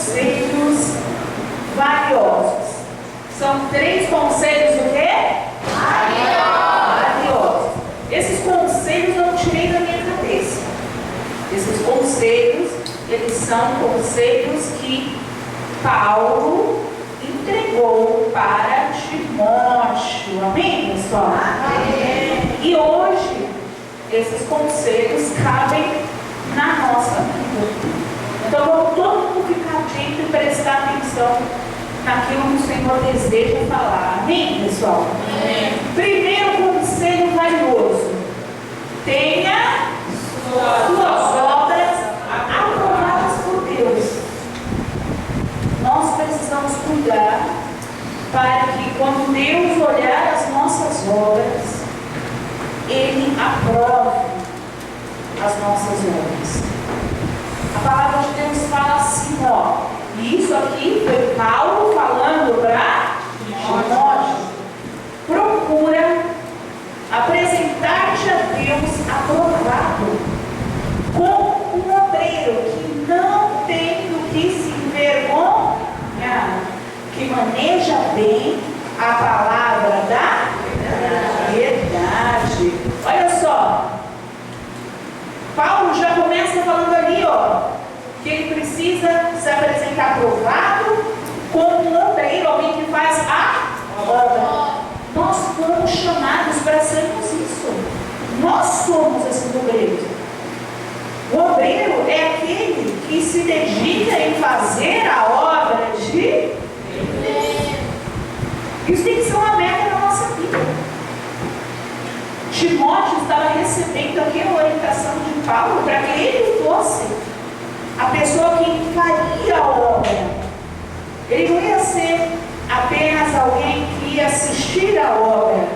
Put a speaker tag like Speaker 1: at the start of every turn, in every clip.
Speaker 1: conselhos valiosos. São 3 conselhos o quê? Valiosos. Esses conselhos eu tirei da minha cabeça. Esses conselhos, eles são conselhos que Paulo entregou para Timóteo. Amém, pessoal? Amém. E hoje, esses conselhos cabem na nossa vida. Então, vamos todo mundo ficar atento e prestar atenção naquilo que o Senhor deseja falar. Amém, pessoal? Amém. Primeiro conselho valioso: tenha suas obras aprovadas por Deus. Nós precisamos cuidar para que, quando Deus olhar as nossas obras, Ele aprove as nossas obras. A palavra de Deus fala assim, e isso aqui foi Paulo falando para Timóteo: procura apresentar-te a Deus aprovado, como um obreiro que não tem do que se envergonhar, que maneja bem a palavra da verdade. Olha só, Paulo já começa falando ali, que ele precisa se apresentar aprovado como um obreiro, alguém que faz a obra. Nós fomos chamados para sermos isso. Nós somos esses obreiros. O obreiro é aquele que se dedica em fazer a obra de Deus. Isso tem que ser uma meta na nossa vida. Timóteo estava recebendo aqui a orientação de Paulo para que ele fosse a pessoa que faria a obra. Ele não ia ser apenas alguém que ia assistir a obra,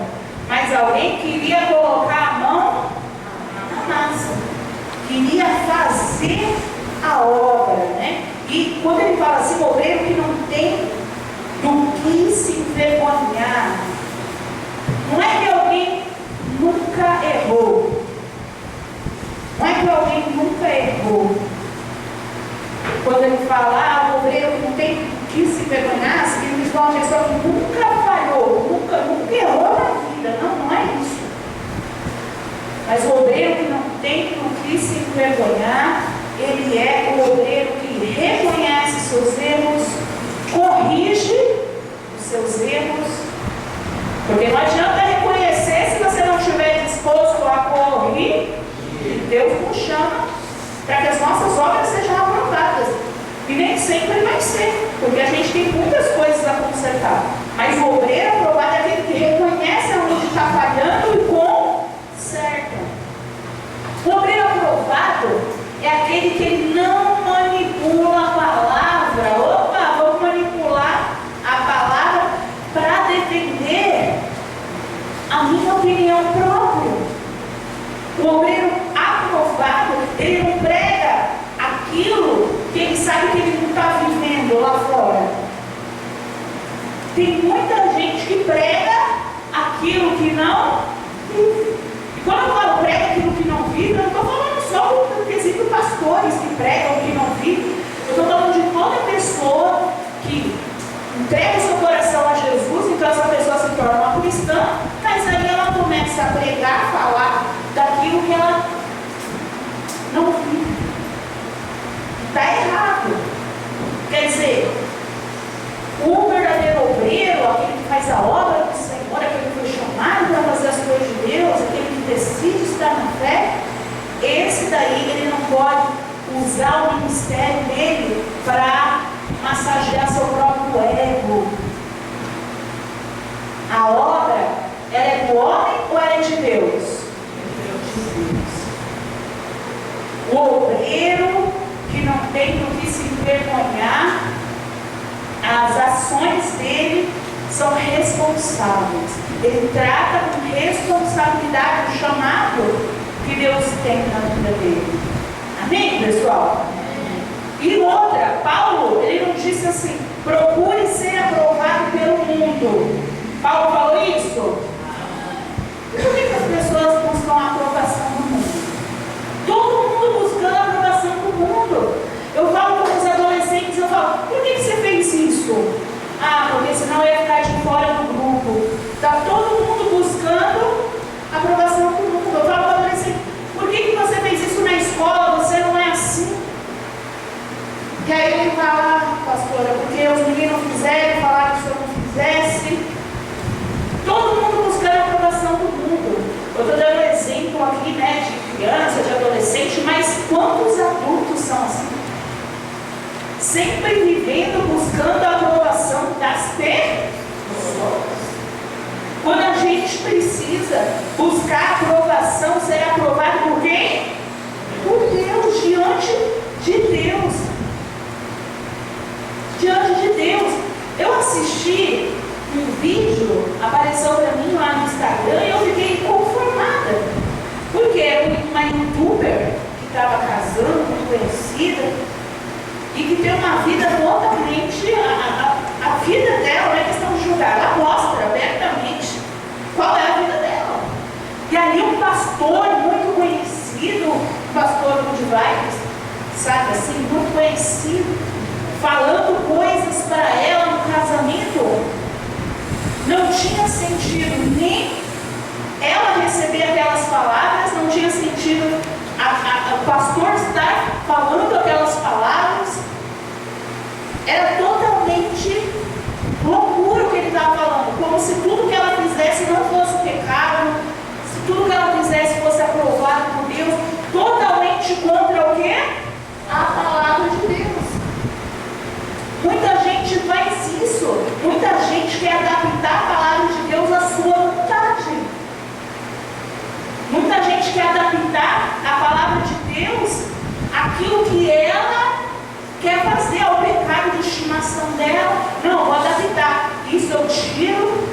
Speaker 1: mas alguém que iria colocar a mão na massa, que iria fazer a obra, né? E quando ele fala assim, obreiro que não tem do que se envergonhar, não é que alguém nunca errou. Não é que alguém nunca errou. Quando ele fala, o obreiro que não tem que se envergonhar, significa uma pessoa que nunca falhou, nunca errou na vida. Não é isso. Mas o obreiro que não tem do que se envergonhar, ele é o obreiro que reconhece seus erros, corrige os seus erros. Porque não adianta reconhecer se você não estiver disposto a corrigir. Deus nos chama para que as nossas obras sejam aprovadas. E nem sempre vai ser, porque a gente tem muitas coisas a consertar. Mas o obreiro aprovado é aquele que reconhece onde está falhando e conserta. O obreiro aprovado é aquele que não manipula a palavra. Vamos manipular a palavra para defender a minha opinião própria. O obreiro aprovado, ele não prega aquilo que ele sabe que ele não está vivendo lá fora. Tem muita gente que prega aquilo que não vive. E quando eu falo prega aquilo que não vive, eu não estou falando só do quesito pastores que pregam o que não vive. Eu estou falando de toda pessoa que entrega o seu coração a Jesus, então essa pessoa se torna uma cristã, mas aí ela começa a pregar, a falar daquilo que ela não vive. Está errado. Quer dizer, o verdadeiro obreiro, aquele que faz a obra do Senhor, aquele que foi chamado para fazer as coisas de Deus, aquele que decide estar na fé, esse daí ele não pode usar o ministério dele para massagear seu próprio ego. A obra, ela é do homem ou ela é de Deus? De Deus. O obreiro que não tem do que se envergonhar, as ações dele são responsáveis. Ele trata com responsabilidade o chamado que Deus tem na vida dele. Amém, pessoal? E outra, Paulo, ele não disse assim, procure ser aprovado pelo mundo. Paulo falou isso? Por que as pessoas buscam a aprovação do mundo? Todo mundo buscando a aprovação do mundo. Eu falo com os adolescentes, eu falo, senão eu ia ficar de fora do grupo. Está todo mundo buscando aprovação do mundo. Eu falo para o adolescente, por que você fez isso na escola? Você não é assim. E aí ele fala, pastora, porque os meninos fizeram, falaram que se eu não fizesse. Todo mundo buscando a aprovação do mundo. Eu estou dando exemplo aqui, né, de criança, de adolescente, mas quantos adultos são assim? Sempre vivendo, buscando a aprovação das pessoas. Quando a gente precisa buscar a aprovação, ser aprovado por quem? Por Deus, diante de Deus. Diante de Deus. Eu assisti um vídeo, apareceu para mim lá no Instagram e eu fiquei conformada. Porque era uma youtuber que estava casando, muito conhecida, e que tem uma vida totalmente, a vida dela não é questão de julgar, ela mostra abertamente qual é a vida dela. E ali um pastor muito conhecido, o pastor Budivais, sabe assim, muito conhecido, falando coisas para ela no casamento. Não tinha sentido nem ela receber aquelas palavras, não tinha sentido o pastor estar falando aquelas palavras. Era totalmente loucura o que ele estava falando, como se tudo que ela fizesse não fosse pecado, se tudo que ela fizesse fosse aprovado por Deus, totalmente contra o quê? A palavra de Deus. Muita gente faz isso, muita gente quer adaptar a palavra de Deus à sua vontade. Muita gente quer adaptar a palavra de Deus àquilo que ela quer fazer, ao pecado de estimação dela. Não, vou adaptar. Isso eu tiro.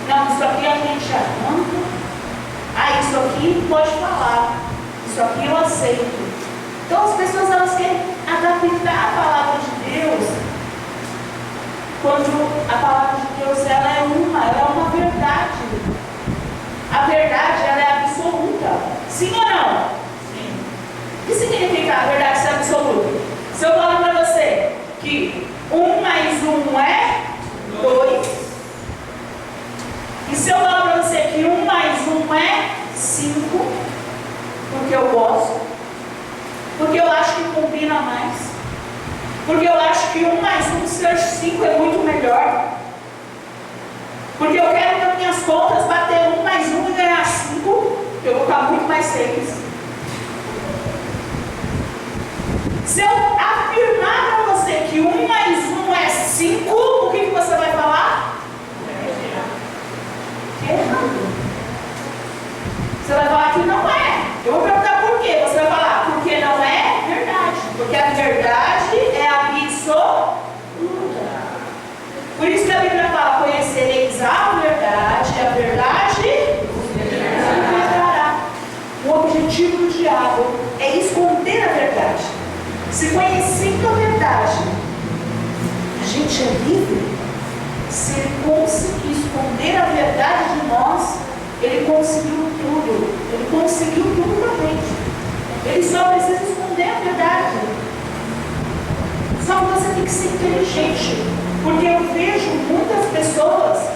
Speaker 1: Não, isso aqui a gente arranca. Ah, isso aqui pode falar. Isso aqui eu aceito. Então as pessoas elas querem adaptar a palavra de Deus, quando a palavra de Deus ela é uma verdade. A verdade ela é absoluta. Sim ou não? Sim. O que significa a verdade ser absoluta? Se eu falar para você que 1 mais 1 é 2, e se eu falar para você que 1 mais 1 é 5, porque eu gosto, porque eu acho que combina mais, porque eu acho que 1 mais 1 ser 5 é muito melhor, porque eu quero nas minhas contas bater 1 mais 1 e ganhar 5, eu vou ficar muito mais feliz. Se eu afirmar para você que 1 mais 1 é 5, o que você vai falar? É errado. Você vai falar que não é. Eu vou perguntar por quê. Você vai falar, porque não é verdade. Porque a verdade é absoluta. Por isso que a Bíblia fala, conhecereis a verdade, e a verdade vos libertará. O objetivo do diabo é esconder a verdade. Se conhecendo a verdade, a gente é livre. Se ele conseguir esconder a verdade de nós, ele conseguiu tudo. Ele conseguiu tudo para a gente. Ele só precisa esconder a verdade. Só que você tem que ser inteligente. Porque eu vejo muitas pessoas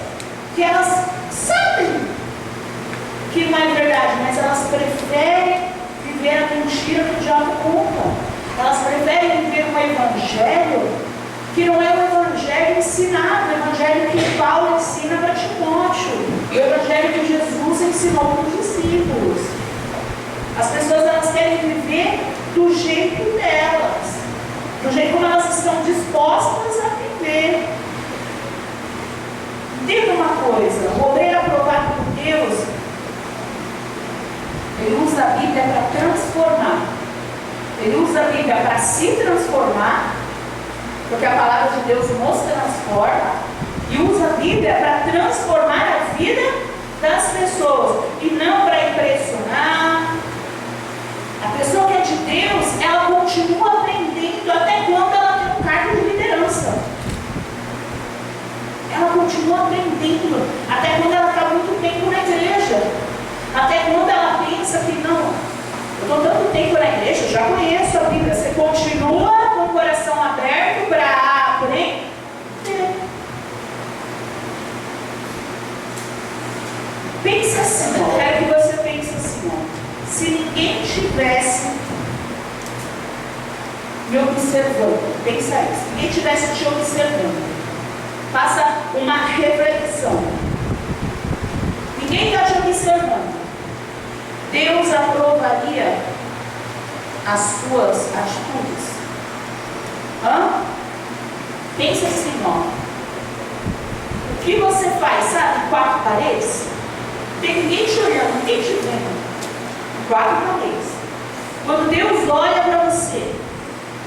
Speaker 1: que elas sabem que não é verdade, mas elas preferem viver a mentira que o diabo conta. Elas preferem viver um evangelho que não é o evangelho ensinado, o evangelho que Paulo ensina para Timóteo, o evangelho que Jesus ensinou para os discípulos. As pessoas elas querem viver do jeito delas, do jeito como elas estão dispostas a viver. Entenda uma coisa, o obreiro aprovado por Deus, ele usa a Bíblia para transformar. Ele usa a Bíblia para se transformar, porque a palavra de Deus nos transforma, e usa a Bíblia para transformar a vida das pessoas, e não para impressionar. A pessoa que é de Deus, ela continua aprendendo até quando ela tem um cargo de liderança. Ela continua aprendendo até quando ela está muito tempo na igreja, até quando ela pensa que não, eu estou tanto tempo na igreja, eu já conheço a Bíblia. Você continua com o coração aberto para aprender. assim, ó, quero que você pense assim, ó, se ninguém tivesse me observando, pensa isso, se ninguém tivesse te observando, faça uma reflexão. Ninguém está te observando. Deus aprovaria as suas atitudes? Pensa assim, ó. O que você faz, sabe, em quatro paredes? Tem ninguém te olhando, ninguém te vendo. Em quatro paredes. Quando Deus olha para você,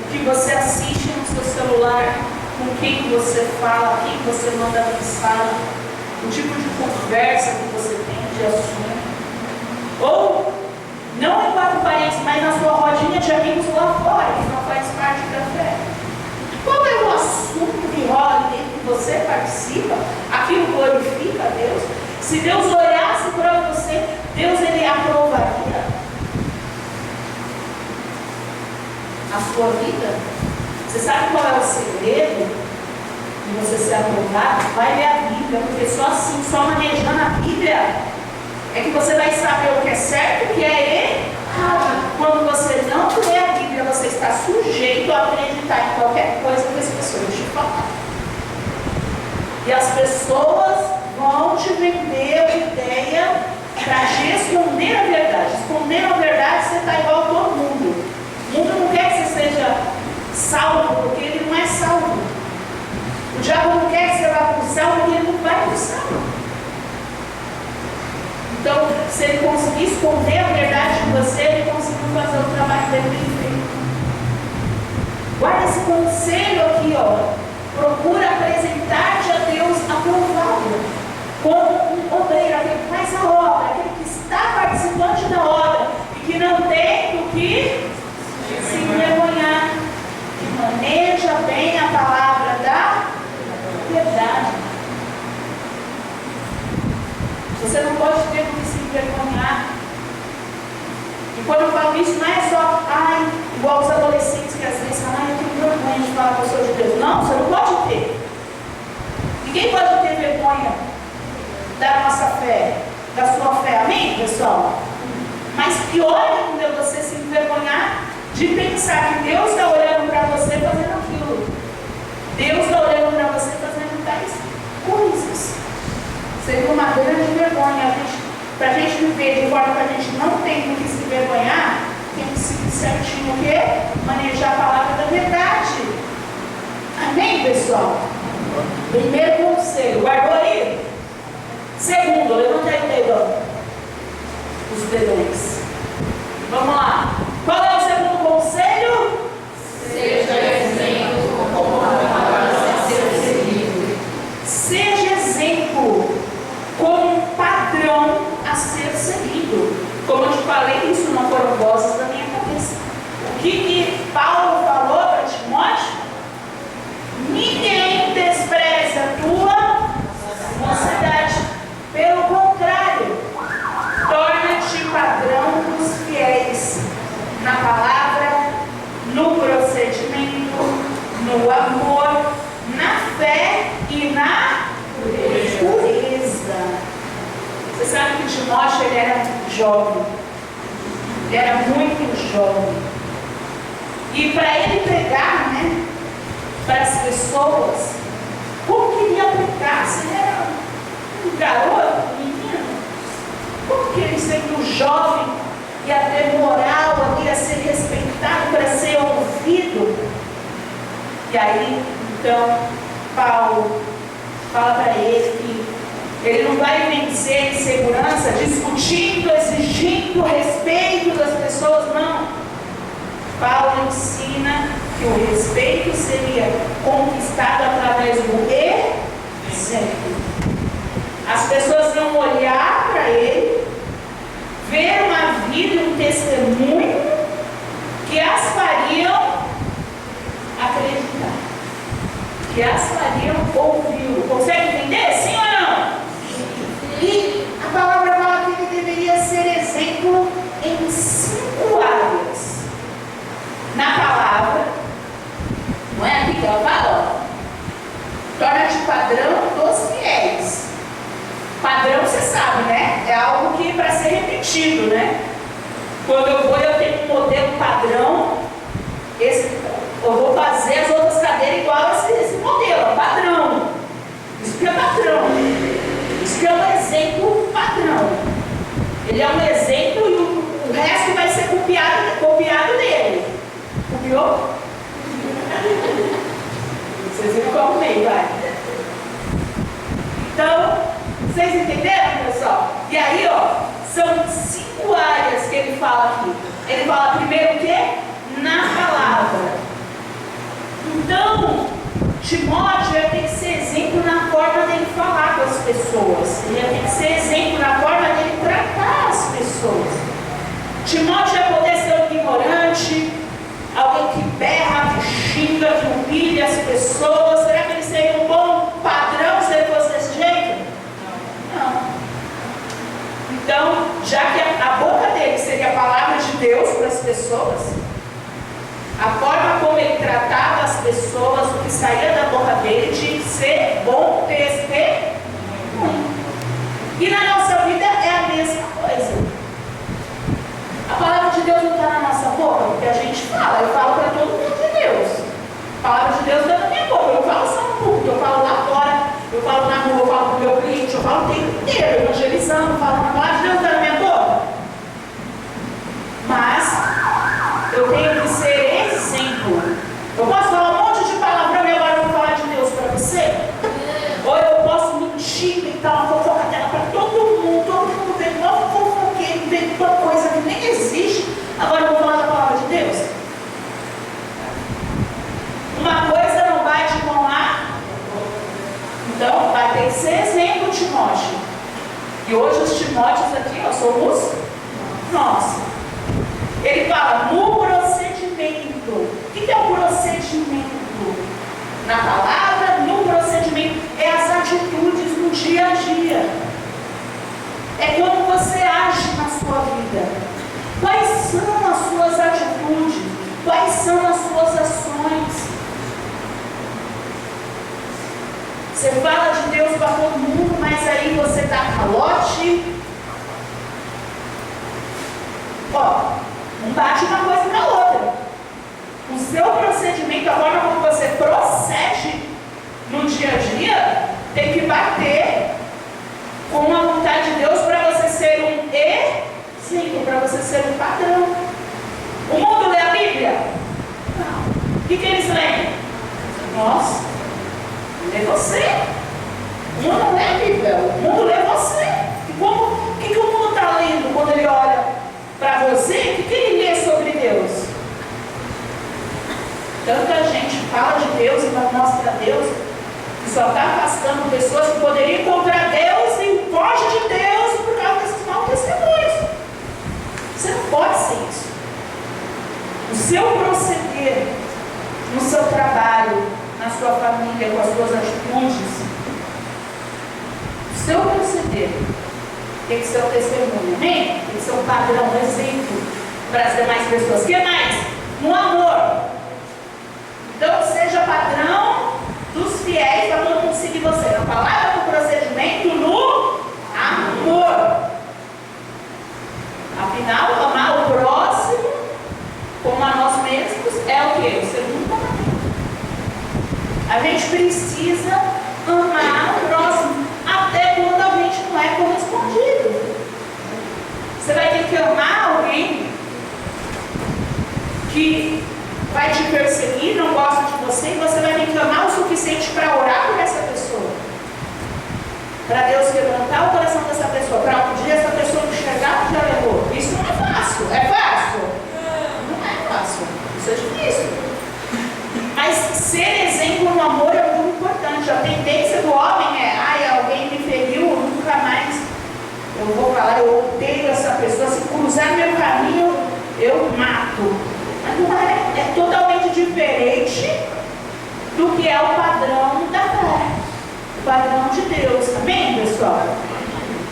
Speaker 1: o que você assiste no seu celular, com quem você fala, quem você manda mensagem, o tipo de conversa que você tem de assunto, ou não em quatro paredes, mas na sua rodinha de amigos lá fora, que não faz parte da fé. Qual é o assunto que rola dentro que você participa? Aquilo glorifica a Deus? Se Deus olhasse para você, Deus ele aprovaria a sua vida? Você sabe qual é o segredo de você ser aprovado? Vai ler a Bíblia, porque só assim, só manejando a Bíblia, é que você vai saber o que é certo e o que é errado. Quando você não lê a Bíblia, você está sujeito a acreditar em qualquer coisa que as pessoas te falam. E as pessoas vão te vender a ideia para te esconder a verdade. Escondendo a verdade, você está igual a todo mundo. O mundo não quer que você seja salvo, porque ele não é salvo. O diabo não quer que você vá para o céu, porque ele não vai para o céu. Então, se ele conseguir esconder a verdade de você, ele conseguiu fazer o trabalho dele bem feito. Guarda esse conselho aqui, ó. Procura apresentar-te a Deus aprovado, como um obreiro, aquele que faz a obra, aquele que está participante da obra e que não tem do que se envergonhar, que maneja bem a palavra da verdade. Você não pode ter do que se envergonhar. E quando eu falo isso, não é só, igual os adolescentes que às vezes falam, eu tenho vergonha de falar que eu sou de Deus. Não, você não pode ter. Ninguém pode ter vergonha da nossa fé, da sua fé. Amém, pessoal? Mas pior ainda é você se envergonhar de pensar que Deus está olhando para você fazendo aquilo. Deus está olhando para você fazendo tais coisas. Seria uma grande vergonha. Para a gente viver de forma que a gente não tem do que se envergonhar, tem que seguir certinho o quê? Manejar a palavra da verdade. Amém, pessoal? Primeiro conselho, guardou aí? Segundo, levanta aí o dedão. Os dedões. Vamos lá. Qual é o segundo conselho?
Speaker 2: Seja exemplo como para ser seguido.
Speaker 1: Seja exemplo como um padrão a ser seguido. Como eu te falei, isso não foram vozes da minha cabeça. O que Paulo falou para Timóteo? Ninguém despreze a tua mocidade. Pelo contrário, torna-te padrão dos fiéis na palavra, no procedimento, no amor, na fé e na pureza. Você sabe que Timóteo ele era jovem. Ele era muito jovem. E para ele pregar, né, para as pessoas, como que ele ia pregar? Se ele era um garoto, um menino, como que ele, sendo jovem, ia ter moral, ia ser respeitado para ser ouvido? E aí, então, Paulo fala para ele que ele não vai vencer em segurança discutindo, exigindo o respeito das pessoas, não. Paulo ensina que o respeito seria conquistado através do exemplo. As pessoas iam olhar para ele, ver uma vida e um testemunho que as fariam acreditar, que as fariam ouvir. Consegue entender? Sim ou não? E a palavra fala que ele deveria ser exemplo em 5 áreas. Na palavra, não é aqui que ela fala? Torna-te padrão dos fiéis. Padrão, você sabe, né? É algo que repetido, né? Quando eu vou, eu tenho um modelo padrão. Eu vou fazer as outras cadeiras igual a esse modelo, padrão. Isso que é padrão. Isso que é um exemplo padrão. Ele é um exemplo e o resto vai ser copiado dele. Copiou? Vocês viram qual meio, vai. Então, vocês entenderam, pessoal? E aí, ó, são 5 áreas que ele fala aqui. Ele fala primeiro o quê? Na palavra. Então, Timóteo tem que ser exemplo na forma dele falar com as pessoas. Ele tem que ser exemplo na forma dele tratar as pessoas. Timóteo vai poder ser um ignorante, alguém que berra, que xinga, que humilha as pessoas. Será que ele seria um bom padrão se ele fosse desse jeito? Não. Então, já que a boca dele seria a palavra de Deus para as pessoas, a forma como ele tratava as pessoas, o que saía da boca dele, tinha que ser bom testemunho. E na nossa vida é a mesma coisa. A palavra de Deus não está na nossa boca, porque a gente fala. Eu falo para todo mundo de Deus. A palavra de Deus está na minha boca. Eu falo só no público, eu falo lá fora, eu falo na rua, eu falo para o meu cliente, eu falo o tempo inteiro, evangelizando, falando. A palavra de Deus está na minha boca. Mas eu tenho que ser exemplo. Eu posso falar um monte de palavrão e agora eu vou falar de Deus para você? Ou eu posso mentir e dar uma fofoca dela para todo mundo vê uma fofoqueira, vê uma coisa que nem existe, agora eu vou falar da palavra de Deus? Uma coisa não bate com a... Então vai ter que ser exemplo, Timóteo. E hoje os Timóteos aqui, ó, somos nós. Ele fala no procedimento. O que é o procedimento? Na palavra, no procedimento, é as atitudes no dia a dia. É como você age na sua vida. Quais são as suas atitudes? Quais são as suas ações? Você fala de Deus para todo mundo, mas aí você dá calote. Ó, não bate uma coisa na outra. O seu procedimento, a forma como você procede no dia a dia, tem que bater com a vontade de Deus para você ser um exemplo, para você ser um padrão. O mundo lê a Bíblia? Não. O que eles leem? Nós. Lê você. O mundo não lê a Bíblia, o mundo lê você. E o que o mundo está lendo quando ele olha para você? O que ele lê sobre Deus? Tanta gente fala de Deus e não mostra Deus, e só está afastando pessoas que poderiam encontrar Deus e foge de Deus por causa desses maus testemunhos. Você não pode ser isso. O seu proceder no seu trabalho, na sua família, com as suas atitudes, o seu proceder tem que ser um testemunho, amém? Tem que ser um padrão, um exemplo para as demais pessoas. O que mais? No amor. Então, seja padrão dos fiéis para todo mundo seguir você. Na palavra, no procedimento, no amor. Afinal, amar o próximo como a nós mesmos é o quê? O segundo mandamento. A gente precisa amar o próximo até quando a gente não é correspondido. Você vai ter que amar alguém que vai te perseguir, não gosta de você, e você vai ter que amar o suficiente para orar por essa pessoa. Para Deus quebrantar o coração dessa pessoa, para um dia essa pessoa enxergar que já levou. Isso não é fácil. É fácil? Não é fácil. Isso é difícil. Mas ser exemplo no amor é muito importante. A tendência do homem é, alguém me feriu, nunca mais eu vou falar, eu odeio essa pessoa, se cruzar meu caminho, eu mato. Mas não é totalmente diferente do que é o padrão da fé, o padrão de Deus, amém, pessoal?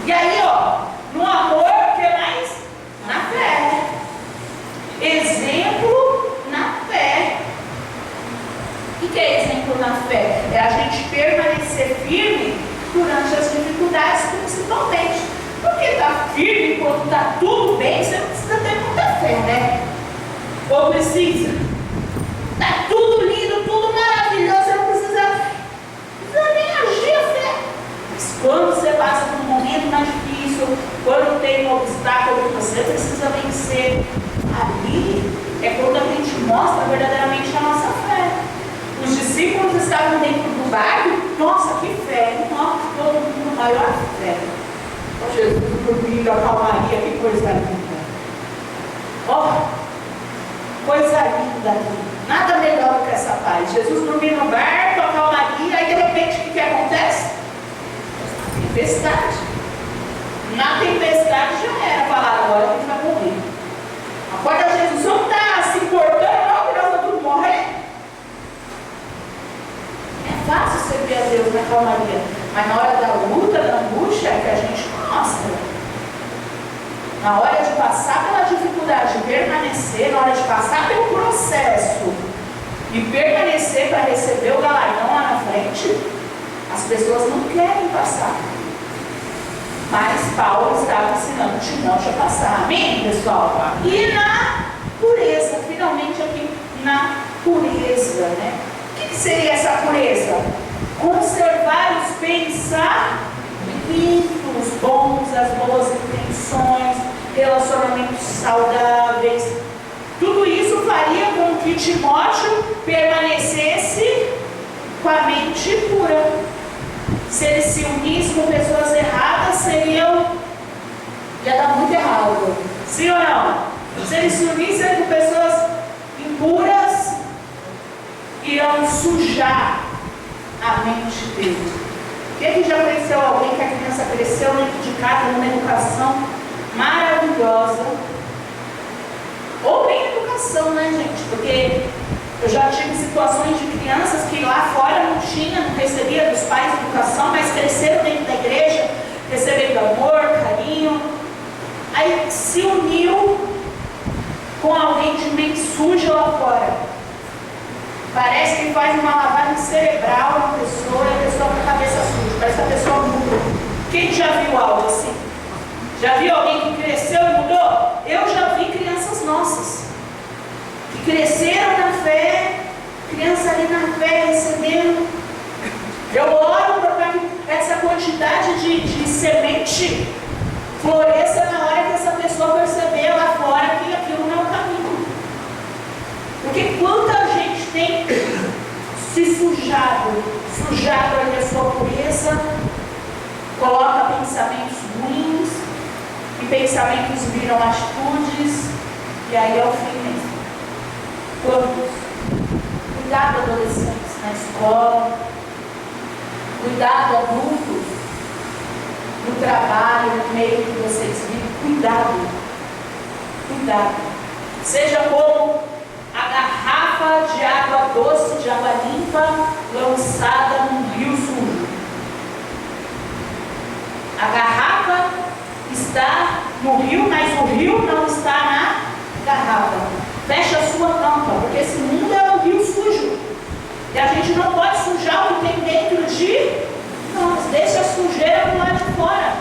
Speaker 1: E aí, ó, no amor, o que mais? Na fé. Exemplo na fé. O que é exemplo na fé? É a gente permanecer firme durante as dificuldades, principalmente. Porque está firme quando está tudo bem, você não precisa ter muita fé, né? Ou precisa? Está tudo lindo, tudo maravilhoso, você não precisa nem agir a fé. Mas quando você passa por um momento mais difícil, quando tem um obstáculo que você precisa vencer, ali é quando a gente mostra verdadeiramente a nossa fé. Os discípulos estavam dentro do barco, nossa, que fé, nossa, todo mundo maior fé. Oh, Jesus dormindo, a calmaria, que coisa linda. Ó, coisa linda. Nada melhor do que essa paz. Jesus dormindo no barco, a calmaria, e de repente o que acontece? Tempestade. Na tempestade já era, falaram, agora a gente vai morrer. Acorda, Jesus, não está se importando, não, que nós vamos morrer. É fácil servir a Deus na calmaria, mas na hora da luta, da angústia, é que a gente mostra. Na hora de passar pela dificuldade, de permanecer, na hora de passar pelo processo e permanecer para receber o galardão lá na frente, as pessoas não querem passar. Mas Paulo estava ensinando Timóteo a passar. Amém, pessoal? E na pureza, finalmente aqui, na pureza, né? O que seria essa pureza? Conservar os pensamentos bons, as boas intenções, relacionamentos saudáveis. Tudo isso faria com que Timóteo permanecesse com a mente pura. Se ele se unisse com pessoas erradas, ia dar muito errado. Sim ou não? Se ele se unisse com pessoas impuras, irão sujar a mente dele. Quem que já conheceu alguém que a criança cresceu dentro de casa, numa educação maravilhosa? Ou nem educação, né, gente? Porque eu já tive situações de crianças que lá fora não recebia dos pais educação, mas cresceram dentro da igreja, recebendo amor, carinho. Aí se uniu com alguém de mente suja lá fora. Parece que faz uma lavagem cerebral na pessoa e a pessoa com a cabeça suja. Parece que a pessoa muda. Quem já viu algo assim? Já viu alguém que cresceu e mudou? Eu já vi crianças nossas que cresceram na fé, criança ali na fé recebendo. Eu oro para que essa quantidade de semente floresça na hora que essa pessoa perceber lá fora que aquilo não é o caminho. Porque quanta gente tem se sujado ali a sua pureza, coloca pensamentos ruins, e pensamentos viram atitudes, e aí é o fim mesmo. Quantos? Cuidado, adolescentes na escola, cuidado, adultos, no trabalho, no meio que vocês vivem, cuidado, cuidado. Seja como a garrafa de água doce, de água limpa, lançada num rio sujo. A garrafa está no rio, mas o rio não está na garrafa. Fecha a sua tampa, porque esse mundo é um rio sujo. E a gente não pode sujar o que tem dentro de nós. Deixa a sujeira do lado de fora.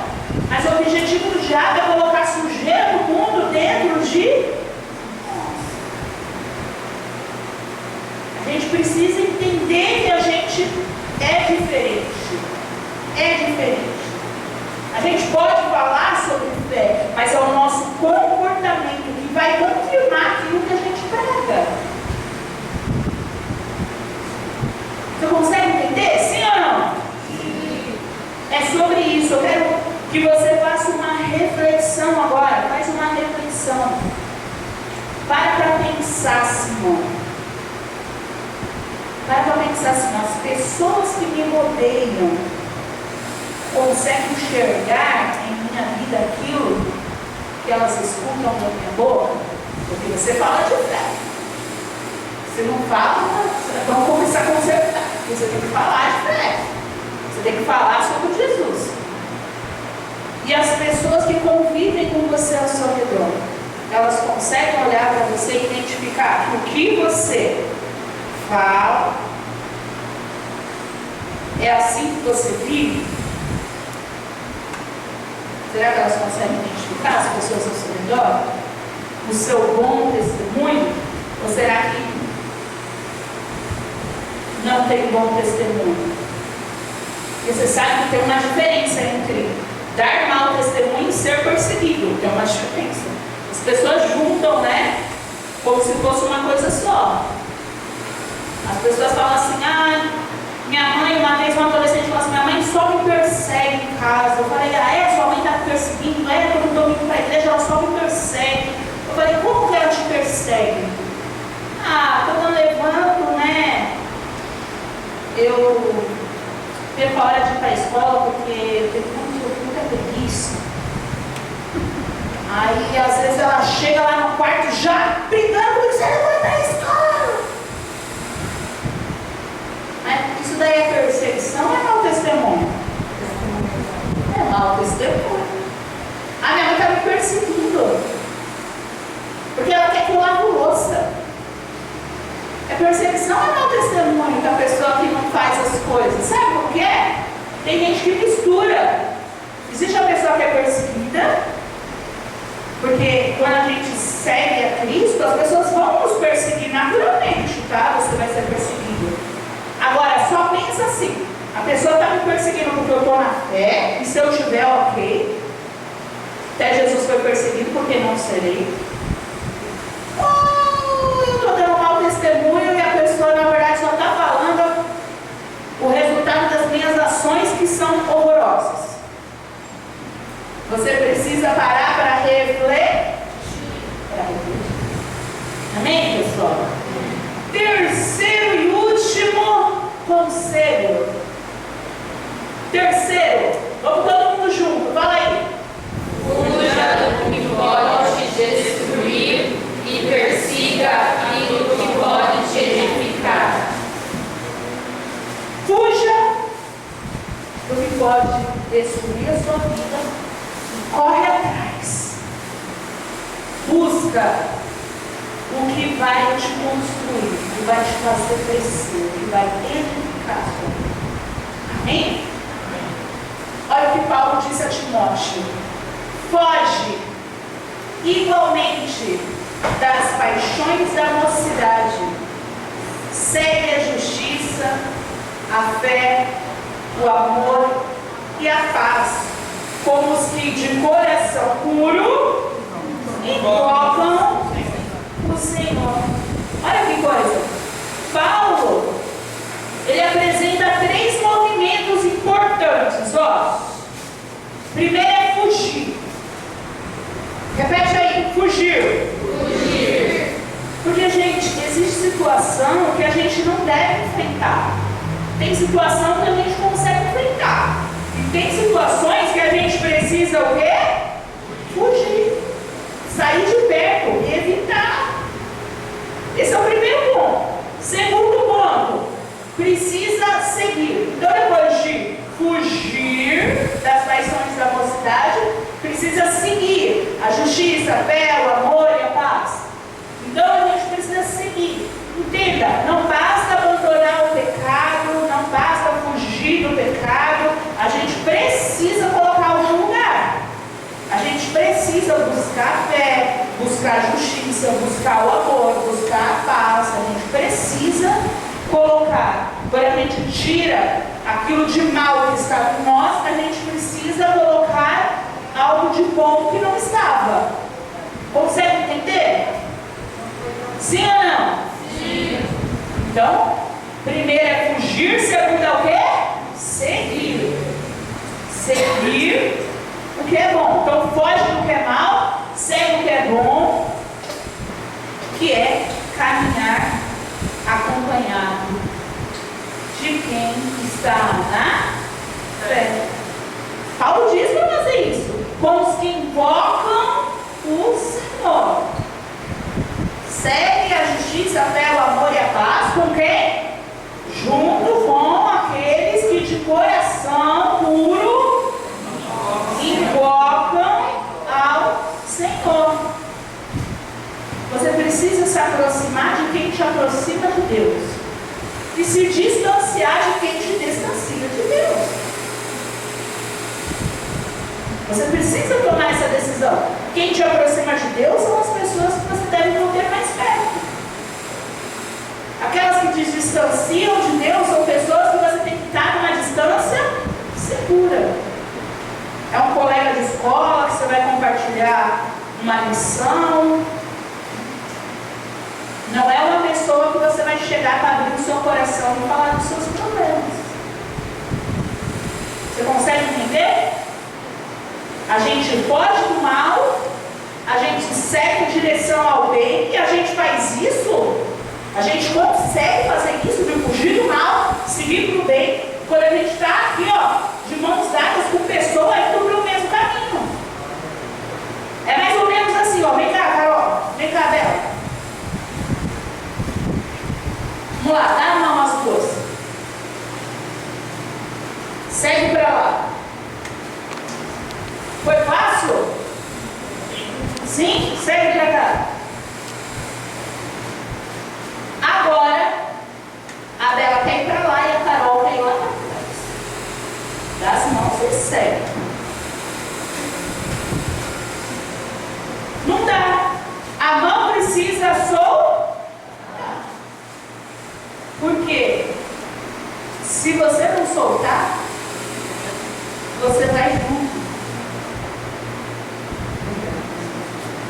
Speaker 1: Mas o objetivo do diabo é colocar sujeira do mundo dentro de nós. A gente precisa entender que a gente é diferente. É diferente. A gente pode falar sobre fé, mas é o nosso comportamento que vai confirmar aquilo que a gente prega. Você consegue entender? Sim ou não? Sim. É sobre isso. Eu quero que você faça uma reflexão agora. Faz uma reflexão. Para pensar, Simão. Para pensar, Simão. As pessoas que me rodeiam conseguem enxergar em minha vida aquilo que elas escutam da minha boca? Porque você fala de fé. Se não fala, vamos começar a consertar. Porque você tem que falar de fé. Você tem que falar sobre Jesus. E as pessoas que convivem com você ao seu redor, elas conseguem olhar para você e identificar o que você fala. É assim que você vive? Será que elas conseguem identificar as pessoas ao seu redor? O seu bom testemunho? Ou será que não tem bom testemunho? Porque você sabe que tem uma diferença entre dar mau testemunho e ser perseguido. Tem uma diferença. As pessoas juntam, né? Como se fosse uma coisa só. As pessoas falam assim, minha mãe, uma vez uma adolescente falou assim, minha mãe só me persegue em casa. Eu falei, sua mãe está te perseguindo? Quando eu estou indo para a igreja, ela só me persegue. Eu falei, como que ela te persegue? Quando eu levanto, né? Eu perco a hora de ir para a escola porque eu tenho muita preguiça. Aí às vezes ela chega lá no quarto já brigando comigo, você não vai para a escola. Mas isso daí é perseguição ou é mau testemunho? É mau testemunho. Minha mãe está me perseguindo porque ela quer que eu lave louça. É perseguição ou é mau testemunho da pessoa que não faz as coisas? Sabe por quê? Tem gente que mistura. Existe a pessoa que é perseguida, porque quando a gente segue a Cristo, as pessoas vão nos perseguir naturalmente, tá? Você vai ser perseguido. Agora, só pensa assim, a pessoa está me perseguindo porque eu estou na fé, e se eu estiver ok, até Jesus foi perseguido porque não serei. Eu estou dando mau testemunho e a pessoa na verdade só está falando o resultado das minhas ações que são horrorosas. Você precisa parar para refletir. Amém, pessoal? Terceiro e último conselho. Terceiro, vamos todo mundo junto, fala aí.
Speaker 2: Fuja do que pode te destruir e persiga aquilo que pode te edificar.
Speaker 1: Fuja do que pode destruir a sua vida e corre atrás. Busca o que vai te construir, o que vai te fazer crescer, o que vai edificar a sua vida. Amém? Olha o que Paulo disse a Timóteo. Foge igualmente das paixões da mocidade. Segue a justiça, a fé, o amor e a paz, como os que de coração puro invocam o Senhor. Olha que coisa. Paulo, ele apresenta 3 movimentos importantes, Primeiro é fugir. Repete aí, fugir.
Speaker 2: Fugir.
Speaker 1: Porque, gente, existe situação que a gente não deve enfrentar. Tem situação que a gente consegue enfrentar. E tem situações que a gente precisa o quê? Fugir. Sair de perto e evitar. Esse é o primeiro ponto. Segundo ponto, precisa seguir. Então, depois de fugir das paixões da mocidade, precisa seguir a justiça, a fé, o amor e a paz. Então, a gente precisa seguir. Entenda, não basta abandonar o pecado, não basta fugir do pecado, a gente precisa colocar algum lugar. A gente precisa buscar a fé, buscar a justiça, buscar o amor, buscar a paz. A gente precisa colocar. Quando a gente tira aquilo de mal que está em nós, a gente precisa colocar algo de bom que não estava. Consegue entender? Sim ou não?
Speaker 2: Sim.
Speaker 1: Então, primeiro é fugir, segundo é o quê? Seguir. Seguir o que é bom. Então, foge do que é mal, segue o que é bom, que é caminhar acompanhado de quem está na fé. Paulo diz para fazer isso, com os que invocam o Senhor. Segue a justiça, a fé, o amor e a paz com quem? Junto com aqueles que de coração puro invocam ao Senhor. Você precisa se aproximar de quem te aproxima de Deus e se distanciar de quem te distancia de Deus. Você precisa tomar essa decisão. Quem te aproxima de Deus são as pessoas que você deve manter mais perto. Aquelas que te distanciam de Deus são pessoas que você tem que estar numa distância segura. É um colega de escola que você vai compartilhar uma lição. Não é uma pessoa que você vai chegar para abrir o seu coração e falar dos seus problemas. Você consegue entender? A gente foge do mal, a gente segue em direção ao bem, e a gente faz isso, a gente consegue fazer isso, de fugir do mal, seguir para o bem, quando a gente está aqui, de mãos dadas com pessoas indo para o mesmo caminho. É mais ou menos assim, vem cá, Carol, vem cá, Bela. Vamos lá, dá a mão às duas. Segue para lá. Foi fácil? Sim? Segue para cá. Agora, a Bela quer ir para lá e a Carol quer ir lá para trás. Dá as mãos e segue. Não dá. A mão precisa soltar. Por quê? Se você não soltar, você vai junto.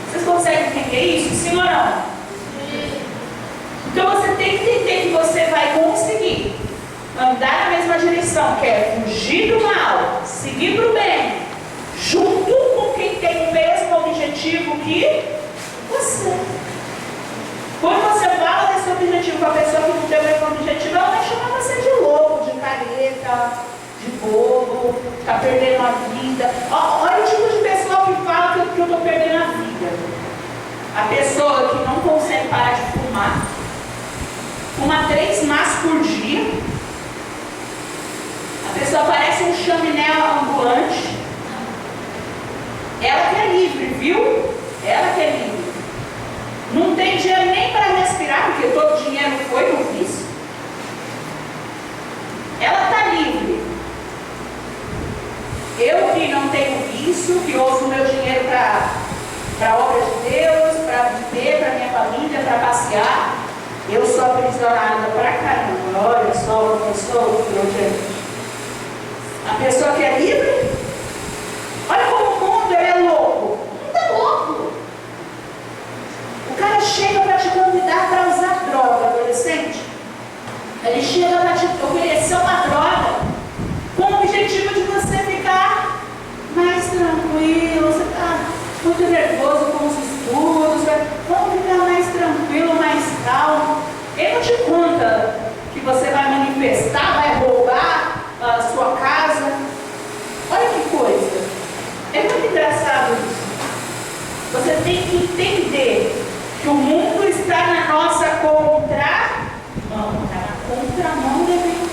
Speaker 1: Vocês conseguem entender isso? Sim ou não? Sim. Então você tem que entender que você vai conseguir andar na mesma direção, que é fugir do mal, seguir para o bem, junto com quem tem o mesmo objetivo que você. Quando você fala desse objetivo com a pessoa que não tem o mesmo objetivo, ela vai chamar você de louco, de careta, de bobo, está perdendo a vida. Olha o tipo de pessoa que fala que eu estou perdendo a vida. A pessoa que não consegue parar de fumar, fuma 3 maços por dia. A pessoa parece um chaminé ambulante. Ela que é livre, viu? Ela que é livre. Não tem dinheiro nem para respirar, porque todo o dinheiro foi no vício. Ela está livre. Eu que não tenho vício, que uso o meu dinheiro para a obra de Deus, para viver, para minha família, para passear, eu sou aprisionada pra caramba. Olha só uma pessoa que a pessoa que é livre, olha como o mundo é louco. O mundo é louco. O cara chega para te convidar para usar droga, adolescente. Ele chega para te oferecer uma droga com o objetivo de você ficar mais tranquilo. Você está muito nervoso com os estudos. Vamos ficar mais tranquilo, mais calmo. Ele não te conta que você vai manifestar, vai roubar a sua casa. Olha que coisa. É muito engraçado isso. Você tem que entender que o mundo está na nossa contramão. Está na contramão de Deus.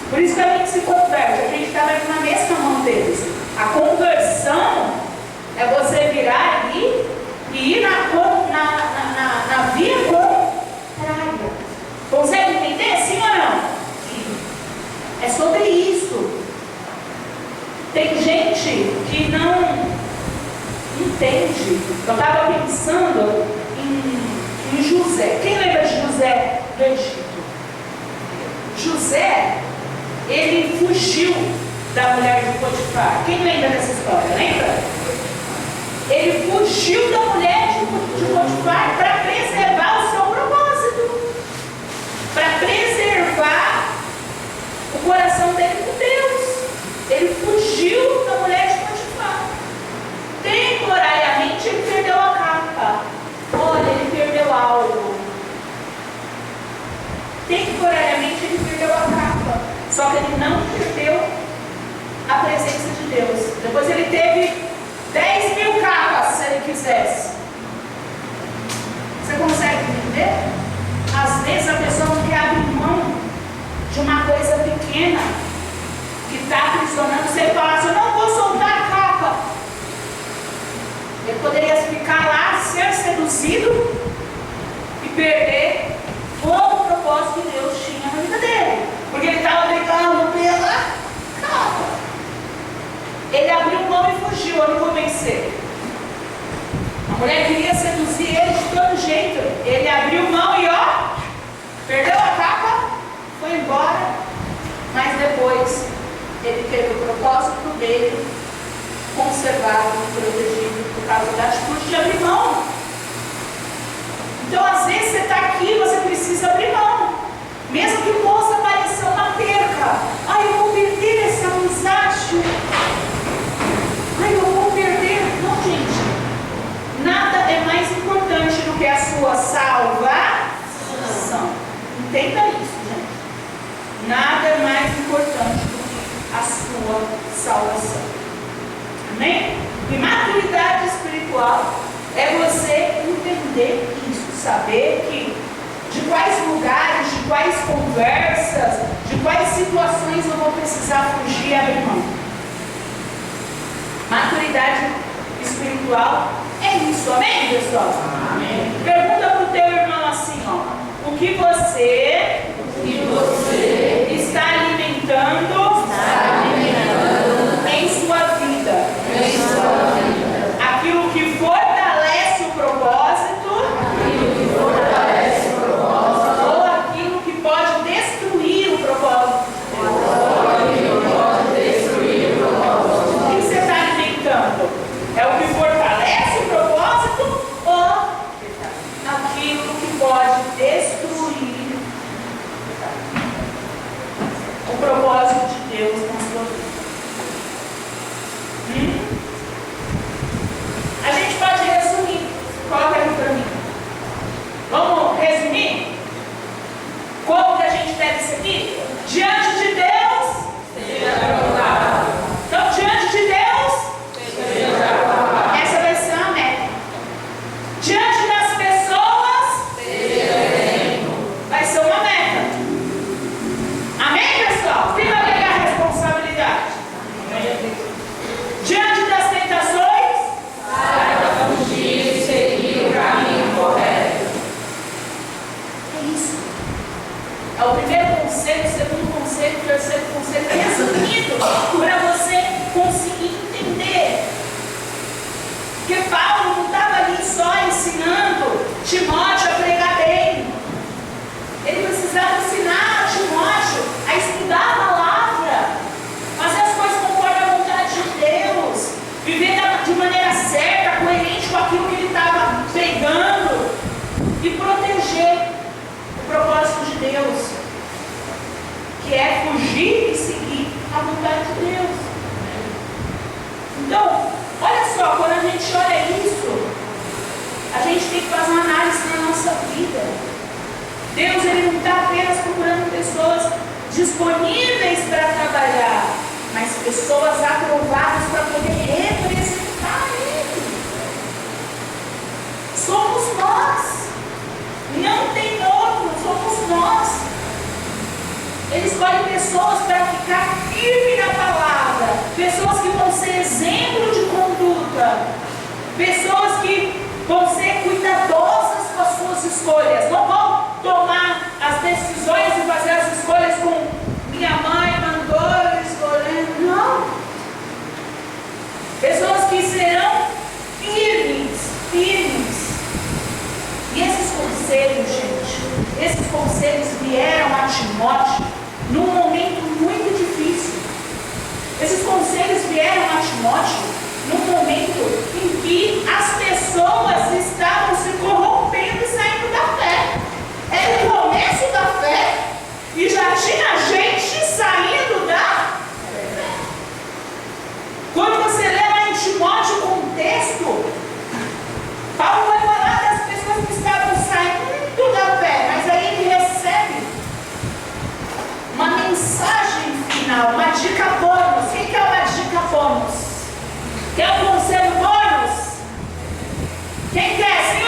Speaker 1: Por isso que a gente se converte. A gente está na mesma mão deles. A conversão é você virar ali e ir na via contrária. Consegue entender? Sim ou não? Sim. É sobre isso. Tem gente que não entende. Eu estava pensando em José. Quem lembra de José do Egito? José, ele fugiu da mulher de Potifar. Quem lembra dessa história? Lembra? Ele fugiu da mulher de Potifar para preservar o seu propósito, para preservar o coração dele com Deus. Ele fugiu da mulher de Potifar. Temporariamente ele perdeu a capa. Olha, ele perdeu algo. Temporariamente ele perdeu a capa. Só que ele não perdeu a presença de Deus. Depois ele teve 10.000 capas, se ele quisesse. Você consegue entender? Às vezes a pessoa não quer abrir mão de uma coisa pequena que está aprisionando. Se ele falasse, eu não vou soltar a capa, ele poderia ficar lá, ser seduzido e perder todo o propósito que Deus tinha na vida dele. Porque ele estava brigando pela capa. Ele abriu convencer. A mulher queria seduzir ele de todo jeito. Ele abriu mão e ó, perdeu a capa, foi embora. Mas depois ele teve o propósito dele conservado, protegido por causa da atitude de abrir mão. Então às vezes você está aqui, você precisa abrir mão. Mesmo que possa parecer uma perca. Ai, eu vou perder essa amizade. Ai, eu vou perder. Não, gente. Nada é mais importante do que a sua salvação. Entenda isso, gente. Nada é mais importante do que a sua salvação. Amém? E maturidade espiritual é você entender isso. Saber que de quais lugares, de quais conversas, de quais situações eu vou precisar fugir e abrir mão. Maturidade espiritual é isso, amém, pessoal? Amém. Pergunta para o teu irmão assim, ó. O que você está alimentando em sua vida? Aquilo que fortalece o propósito. É o que fortalece o propósito ou aquilo que pode destruir o propósito de Deus na sua vida? A gente pode resumir. Coloca aí para mim. Vamos resumir? Como que a gente deve seguir? Diante de Deus, seja aprovado. Então, diante de Deus, essa vai ser uma meta. Diante das pessoas, vai ser uma meta. Amém, pessoal? Quem vai pegar a responsabilidade? Diante das tentações,
Speaker 2: saiba fugir e seguir o caminho correto.
Speaker 1: É isso. É o primeiro conselho, o segundo conselho, o terceiro conselho, resumido para você conseguir entender. Porque Paulo não estava ali só ensinando Timóteo a pregar bem. Ele precisava ensinar Timóteo a estudar a palavra, fazer as coisas conforme a vontade de Deus, viver de maneira certa, coerente com aquilo que ele estava pregando e proteger o propósito de Deus, que é fugir e seguir a vontade de Deus. Então, olha só, quando a gente olha isso, a gente tem que fazer uma análise na nossa vida. Deus, ele não está apenas procurando pessoas disponíveis para trabalhar, mas pessoas aprovadas para poder representar Ele. Somos nós. Não tem outro, somos nós. Ele escolhe pessoas para ficar firme na palavra, pessoas que vão ser exemplo de conduta, pessoas que vão ser cuidadosas com as suas escolhas, não vão tomar as decisões e fazer as escolhas com minha mãe mandou escolher, não. Pessoas que serão firmes. E esses conselhos, gente, esses conselhos vieram a Timóteo num momento muito difícil. Esses conselhos vieram a Timóteo num momento em que as pessoas estavam se corrompendo e saindo da fé. Era o começo da fé e já tinha gente saindo da fé. Quando você lê lá em Timóteo o contexto, Paulo vai falar das pessoas que estavam saindo da fé, mas aí ele recebe uma mensagem final, uma dica bônus. O que é uma dica bônus? Quer um conselho bônus? Quem quer? Sim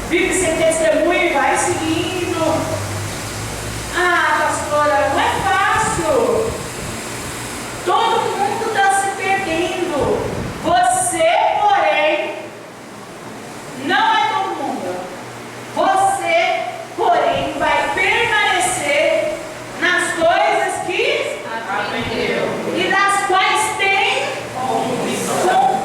Speaker 1: vive sem testemunho e vai seguindo. Ah, pastora, não é fácil. Todo mundo está se perdendo. Você, porém, não é todo mundo. Você, porém, vai permanecer nas coisas que
Speaker 2: aprendeu
Speaker 1: e das quais tem convicção.